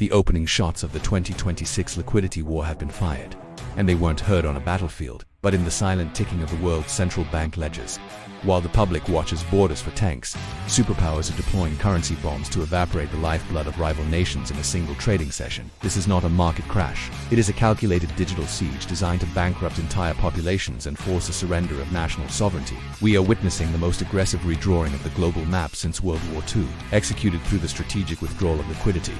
The opening shots of the 2026 liquidity war have been fired, and they weren't heard on a battlefield, but in the silent ticking of the world's central bank ledgers. While the public watches borders for tanks, superpowers are deploying currency bombs to evaporate the lifeblood of rival nations in a single trading session. This is not a market crash. It is a calculated digital siege designed to bankrupt entire populations and force a surrender of national sovereignty. We are witnessing the most aggressive redrawing of the global map since World War II, executed through the strategic withdrawal of liquidity.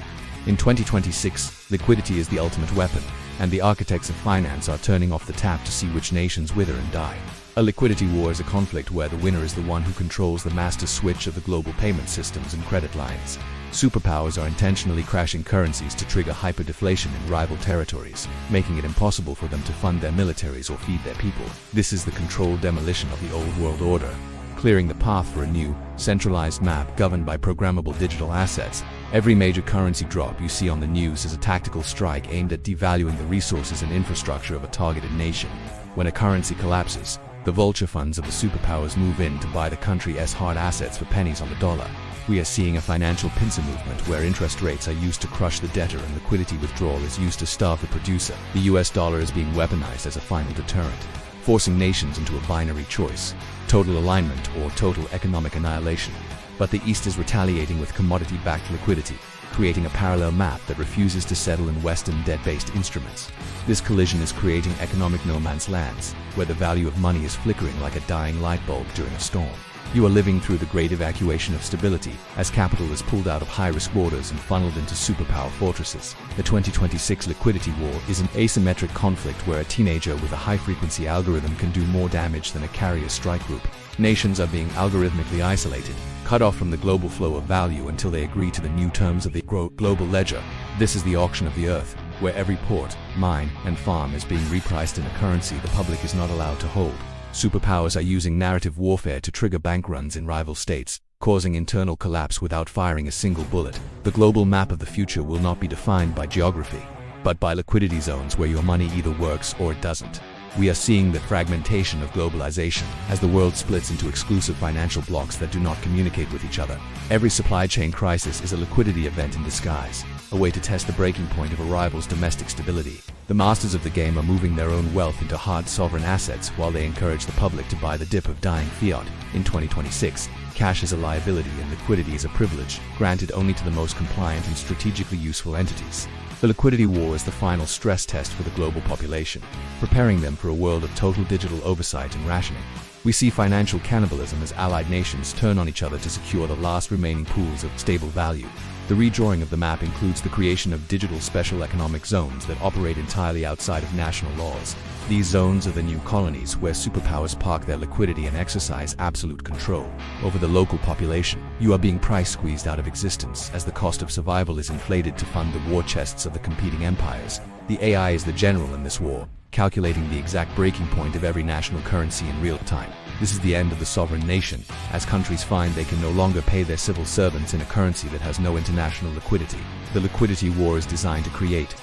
In 2026, liquidity is the ultimate weapon, and the architects of finance are turning off the tap to see which nations wither and die. A liquidity war is a conflict where the winner is the one who controls the master switch of the global payment systems and credit lines. Superpowers are intentionally crashing currencies to trigger hyperdeflation in rival territories, making it impossible for them to fund their militaries or feed their people. This is the controlled demolition of the old world order, clearing the path for a new, centralized map governed by programmable digital assets. Every major currency drop you see on the news is a tactical strike aimed at devaluing the resources and infrastructure of a targeted nation. When a currency collapses, the vulture funds of the superpowers move in to buy the country's hard assets for pennies on the dollar. We are seeing a financial pincer movement where interest rates are used to crush the debtor and liquidity withdrawal is used to starve the producer. The US dollar is being weaponized as a final deterrent, forcing nations into a binary choice: total alignment or total economic annihilation. But the East is retaliating with commodity-backed liquidity, creating a parallel map that refuses to settle in Western debt-based instruments. This collision is creating economic no man's lands, where the value of money is flickering like a dying light bulb during a storm. You are living through the great evacuation of stability, as capital is pulled out of high-risk borders and funneled into superpower fortresses. The 2026 liquidity war is an asymmetric conflict where a teenager with a high-frequency algorithm can do more damage than a carrier strike group. Nations are being algorithmically isolated, cut off from the global flow of value until they agree to the new terms of the global ledger. This is the auction of the earth, where every port, mine, and farm is being repriced in a currency the public is not allowed to hold. Superpowers are using narrative warfare to trigger bank runs in rival states, causing internal collapse without firing a single bullet. The global map of the future will not be defined by geography, but by liquidity zones where your money either works or it doesn't. We are seeing the fragmentation of globalization as the world splits into exclusive financial blocks that do not communicate with each other. Every supply chain crisis is a liquidity event in disguise, a way to test the breaking point of a rival's domestic stability. The masters of the game are moving their own wealth into hard sovereign assets while they encourage the public to buy the dip of dying fiat. In 2026, cash is a liability and liquidity is a privilege, granted only to the most compliant and strategically useful entities. The liquidity war is the final stress test for the global population, preparing them for a world of total digital oversight and rationing. We see financial cannibalism as allied nations turn on each other to secure the last remaining pools of stable value. The redrawing of the map includes the creation of digital special economic zones that operate entirely outside of national laws. These zones are the new colonies where superpowers park their liquidity and exercise absolute control over the local population. You are being price squeezed out of existence as the cost of survival is inflated to fund the war chests of the competing empires. The AI is the general in this war, calculating the exact breaking point of every national currency in real time. This is the end of the sovereign nation, as countries find they can no longer pay their civil servants in a currency that has no international liquidity. The liquidity war is designed to create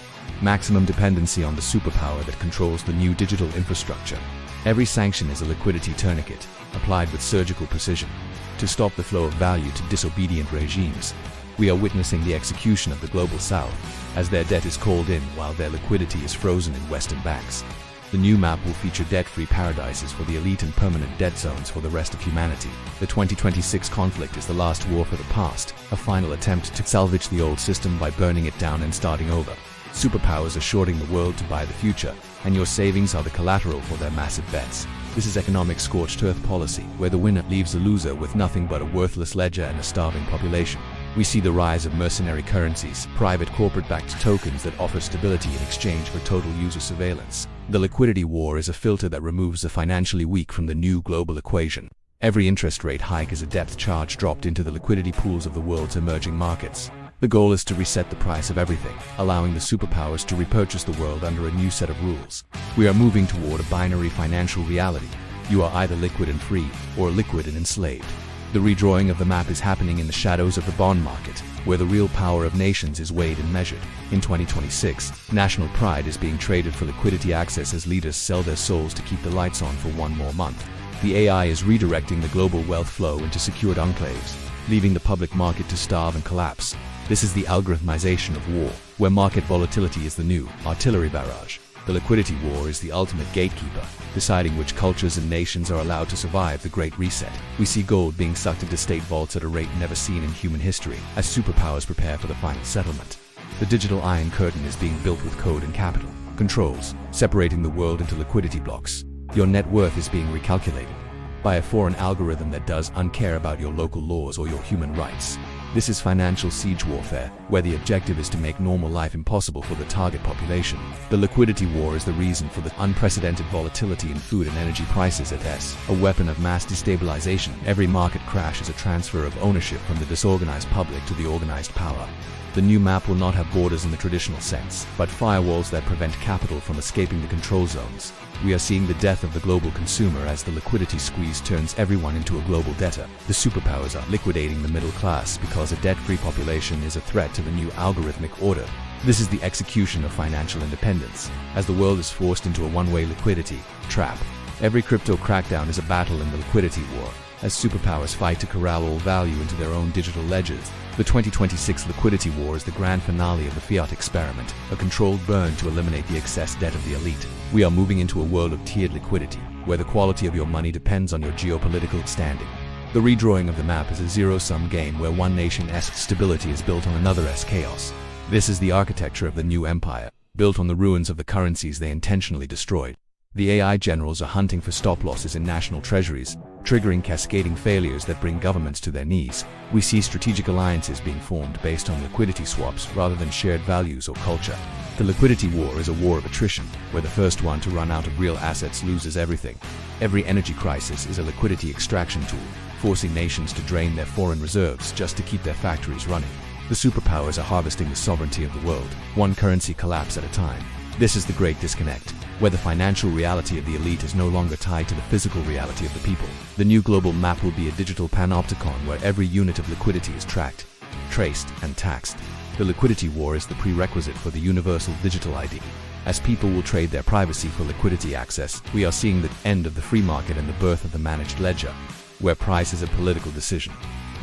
maximum dependency on the superpower that controls the new digital infrastructure. Every sanction is a liquidity tourniquet, applied with surgical precision, to stop the flow of value to disobedient regimes. We are witnessing the execution of the global south, as their debt is called in while their liquidity is frozen in Western banks. The new map will feature debt-free paradises for the elite and permanent debt zones for the rest of humanity. The 2026 conflict is the last war for the past, a final attempt to salvage the old system by burning it down and starting over. Superpowers are shorting the world to buy the future, and your savings are the collateral for their massive bets. This is economic scorched earth policy, where the winner leaves the loser with nothing but a worthless ledger and a starving population. We see the rise of mercenary currencies, private corporate-backed tokens that offer stability in exchange for total user surveillance. The liquidity war is a filter that removes the financially weak from the new global equation. Every interest rate hike is a depth charge dropped into the liquidity pools of the world's emerging markets. The goal is to reset the price of everything, allowing the superpowers to repurchase the world under a new set of rules. We are moving toward a binary financial reality. You are either liquid and free, or liquid and enslaved. The redrawing of the map is happening in the shadows of the bond market, where the real power of nations is weighed and measured. In 2026, national pride is being traded for liquidity access as leaders sell their souls to keep the lights on for one more month. The AI is redirecting the global wealth flow into secured enclaves, leaving the public market to starve and collapse. This is the algorithmization of war, where market volatility is the new artillery barrage. The liquidity war is the ultimate gatekeeper, deciding which cultures and nations are allowed to survive the Great Reset. We see gold being sucked into state vaults at a rate never seen in human history, as superpowers prepare for the final settlement. The digital Iron Curtain is being built with code and capital controls, separating the world into liquidity blocks. Your net worth is being recalculated by a foreign algorithm that does uncare about your local laws or your human rights. This is financial siege warfare, where the objective is to make normal life impossible for the target population. The liquidity war is the reason for the unprecedented volatility in food and energy prices at S, a weapon of mass destabilization. Every market crash is a transfer of ownership from the disorganized public to the organized power. The new map will not have borders in the traditional sense, but firewalls that prevent capital from escaping the control zones. We are seeing the death of the global consumer as the liquidity squeeze turns everyone into a global debtor. The superpowers are liquidating the middle class because a debt-free population is a threat to the new algorithmic order. This is the execution of financial independence, as the world is forced into a one-way liquidity trap. Every crypto crackdown is a battle in the liquidity war, as superpowers fight to corral all value into their own digital ledgers. The 2026 liquidity war is the grand finale of the fiat experiment, a controlled burn to eliminate the excess debt of the elite. We are moving into a world of tiered liquidity, where the quality of your money depends on your geopolitical standing. The redrawing of the map is a zero-sum game where one nation's stability is built on another's chaos. This is the architecture of the new empire, built on the ruins of the currencies they intentionally destroyed. The AI generals are hunting for stop losses in national treasuries, triggering cascading failures that bring governments to their knees. We see strategic alliances being formed based on liquidity swaps rather than shared values or culture. The liquidity war is a war of attrition, where the first one to run out of real assets loses everything. Every energy crisis is a liquidity extraction tool, forcing nations to drain their foreign reserves just to keep their factories running. The superpowers are harvesting the sovereignty of the world, one currency collapse at a time. This is the great disconnect, where the financial reality of the elite is no longer tied to the physical reality of the people. The new global map will be a digital panopticon where every unit of liquidity is tracked, traced, and taxed. The liquidity war is the prerequisite for the universal digital ID. As people will trade their privacy for liquidity access, we are seeing the end of the free market and the birth of the managed ledger, where price is a political decision.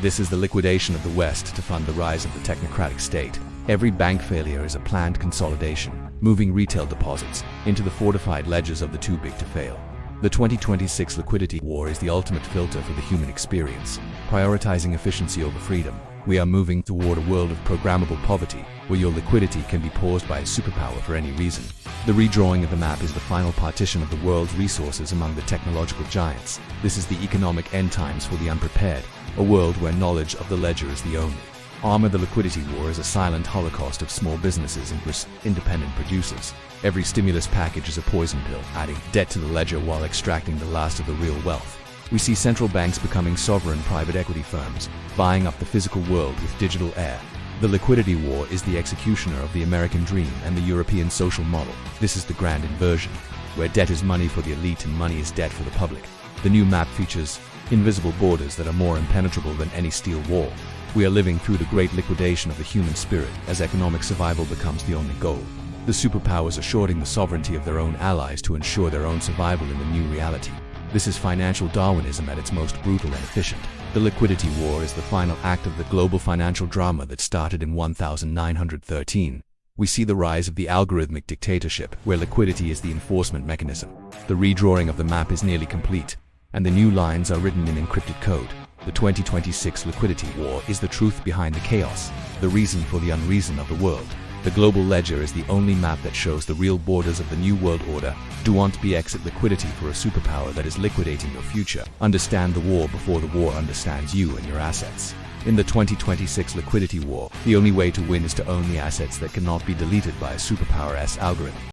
This is the liquidation of the West to fund the rise of the technocratic state. Every bank failure is a planned consolidation, moving retail deposits into the fortified ledgers of the too big to fail. The 2026 liquidity war is the ultimate filter for the human experience, prioritizing efficiency over freedom. We are moving toward a world of programmable poverty, where your liquidity can be paused by a superpower for any reason. The redrawing of the map is the final partition of the world's resources among the technological giants. This is the economic end times for the unprepared, a world where knowledge of the ledger is the only armor. The liquidity war is a silent holocaust of small businesses and independent producers. Every stimulus package is a poison pill, adding debt to the ledger while extracting the last of the real wealth. We see central banks becoming sovereign private equity firms, buying up the physical world with digital air. The liquidity war is the executioner of the American dream and the European social model. This is the grand inversion, where debt is money for the elite and money is debt for the public. The new map features invisible borders that are more impenetrable than any steel wall. We are living through the great liquidation of the human spirit as economic survival becomes the only goal. The superpowers are shorting the sovereignty of their own allies to ensure their own survival in the new reality. This is financial Darwinism at its most brutal and efficient. The liquidity war is the final act of the global financial drama that started in 1913. We see the rise of the algorithmic dictatorship, where liquidity is the enforcement mechanism. The redrawing of the map is nearly complete, and the new lines are written in encrypted code. The 2026 liquidity war is the truth behind the chaos, the reason for the unreason of the world. The global ledger is the only map that shows the real borders of the new world order. Do want to be exit liquidity for a superpower that is liquidating your future. Understand the war before the war understands you and your assets. In the 2026 liquidity war, the only way to win is to own the assets that cannot be deleted by a superpower's algorithm.